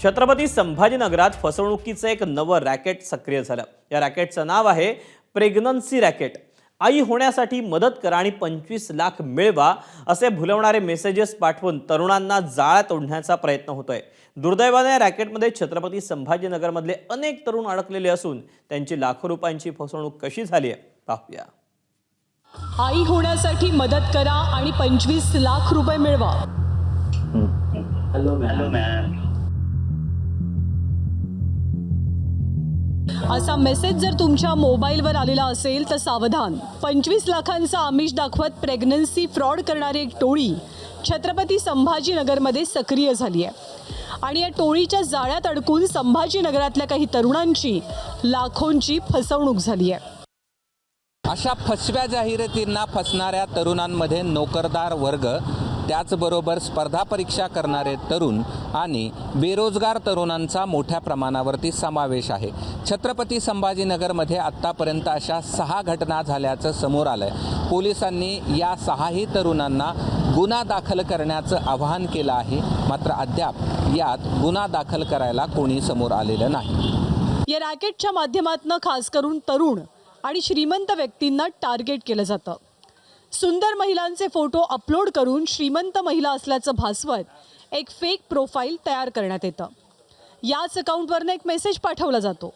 छत्रपती संभाजीनगरात फसवणुकीचं एक नवं रॅकेट सक्रिय झालं। या रॅकेटचं नाव आहे प्रेग्नन्सी रॅकेट। आई होण्यासाठी मदत करा आणि 25 लाख मिळवा असे भुलवणारे मेसेजेस पाठवून तरुणांना जाळ्यात ओढण्याचा प्रयत्न होतोय। दुर्दैवाने या रॅकेटमध्ये छत्रपती संभाजीनगरमधले अनेक तरुण अडकलेले असून त्यांची लाखो रुपयांची फसवणूक कशी झाली आहे पाहूया। आई होण्यासाठी मदत करा आणि 25 लाख रुपये मिळवा। Hello ma'am. असा मेसेज जर तुमच्या मोबाईलवर आलेला असेल तर सावधान। 25 लाखांचा आमिष दाखवत प्रेग्नन्सी फ्रॉड करणारी एक टोळी छत्रपती संभाजीनगरमध्ये सक्रिय झाली आहे आणि या टोळीच्या जाळ्यात अडकून संभाजीनगरातल्या काही तरुणांची लाखोंची फसवणूक झाली आहे। अशा फसव्या जाहिरातींना फसणाऱ्या तरुणांमध्ये नोकरदार वर्ग, त्याचबरोबर स्पर्धा परीक्षा करणारे तरुण आणि बेरोजगार तरुणांचा मोठ्या प्रमाणावरती समावेश आहे। छत्रपती संभाजीनगरमध्ये आत्तापर्यंत अशा 6 घटना झाल्याचं समोर आलं आहे। पोलिसांनी या 6ही तरुणांना गुन्हा दाखल करण्याचं आवाहन केलं आहे, मात्र अद्याप यात गुन्हा दाखल करायला कोणी समोर आलेलं नाही। या रॅकेटच्या माध्यमातून खास करून तरुण आणि श्रीमंत व्यक्तींना टार्गेट केलं जातं। सुंदर महिलांचे फोटो अपलोड करून श्रीमंत महिला असल्याचं भासवत एक फेक प्रोफाईल तयार करण्यात येतं। याच अकाउंटवरनं एक मेसेज पाठवला जातो।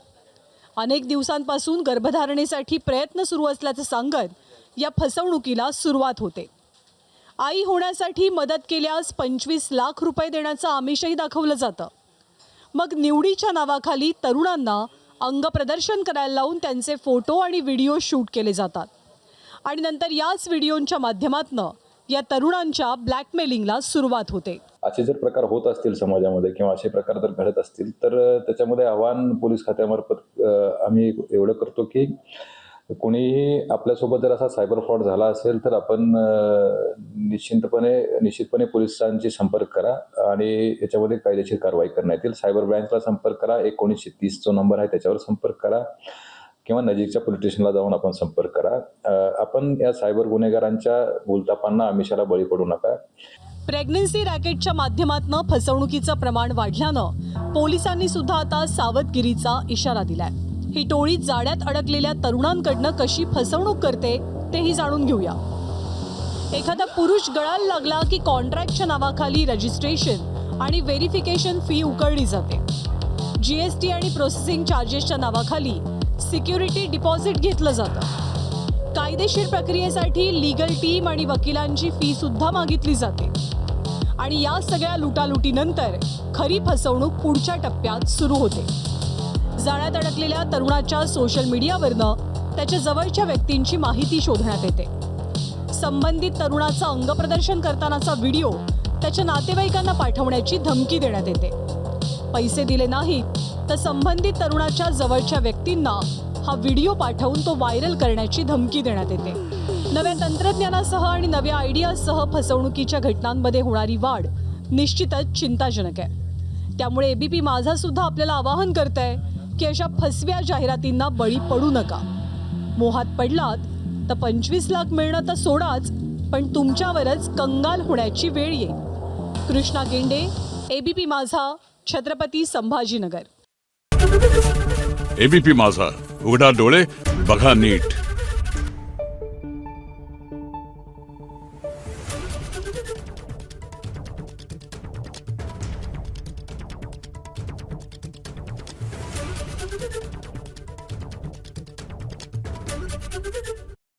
अनेक दिवसांपासून गर्भधारणेसाठी प्रयत्न सुरू असल्याचं सांगत या फसवणुकीला सुरुवात होते। आई होण्यासाठी मदत केल्यास 25 लाख रुपये देण्याचं आमिषही दाखवलं जातं। मग निवडीच्या नावाखाली तरुणांना अंगप्रदर्शन करायला लावून त्यांचे फोटो आणि व्हिडिओ शूट केले जातात आणि नंतर याच व्हिडिओच्या माध्यमातून या तरुणांच्या ब्लॅकमेलिंगला सुरुवात होते। असे जर प्रकार होत असतील समाजामध्ये किंवा असे प्रकार जर घडत असतील तर त्याच्यामध्ये आव्हान पोलीस खात्यामार्फत आम्ही एवढं करतो की कोणीही आपल्यासोबत जर असा सायबर फ्रॉड झाला असेल तर आपण निश्चितपणे पोलिसांशी संपर्क करा आणि याच्यामध्ये कायदेशीर कारवाई करण्यात येईल। सायबर ब्रँचला संपर्क करा, 1930 जो नंबर आहे त्याच्यावर संपर्क करा किंवा नजीकच्या पोलीस स्टेशनला जाऊन आपण संपर्क करा। आपण या सायबर गुन्हेगारांच्या भूलथापांना आमिषाला बळी पडू नका। प्रेग्नन्सी रॅकेटच्या माध्यमातून फसवणुकीचं प्रमाण वाढल्यानं पोलिसांनी सुद्धा आता सावधगिरीचा इशारा दिलाय। ही टोळी जाळ्यात अडकलेल्या तरुणांकडनं कशी फसवणूक करते तेही जाणून घेऊया। एखादा पुरुष गळाला लागला की कॉन्ट्रॅक्टच्या नावाखाली रजिस्ट्रेशन आणि व्हेरिफिकेशन फी उकळली जाते। GST आणि प्रोसेसिंग चार्जेसच्या नावाखाली सिक्युरिटी डिपॉझिट घेतलं जातं। कायदेशीर प्रक्रियेसाठी लीगल टीम आणि वकिलांची फी सुद्धा मागितली जाते आणि या सगळ्या लुटालुटीनंतर खरी फसवणूक पुढच्या टप्प्यात सुरू होते। जाळ्यात अडकलेल्या तरुणाच्या सोशल मीडियावरनं त्याच्या जवळच्या व्यक्तींची माहिती शोधण्यात येते। संबंधित तरुणाचं अंगप्रदर्शन करतानाचा व्हिडिओ त्याच्या नातेवाईकांना पाठवण्याची धमकी देण्यात येते। पैसे दिले नाहीत तर संबंधित तरुणाच्या जवळच्या व्यक्तींना हा व्हिडिओ पाठवून तो व्हायरल करण्याची धमकी देण्यात येते। नव्या तंत्रज्ञानासह आणि नव्या आयडियासह फसवणुकीच्या घटनांमध्ये होणारी वाढ निश्चितच चिंताजनक आहे। त्यामुळे ABP माझा सुद्धा आपल्याला आवाहन करतंय की अशा फसव्या जाहिरातींना बळी पडू नका। मोहात पडलात तर 25 लाख मिळणं तर सोडाच, पण तुमच्यावरच कंगाल होण्याची वेळ येईल। कृष्णा गेंडे, ABP माझा, छत्रपती संभाजीनगर। ABP माझा, उघडा डोळे बघा नीट। Thank you.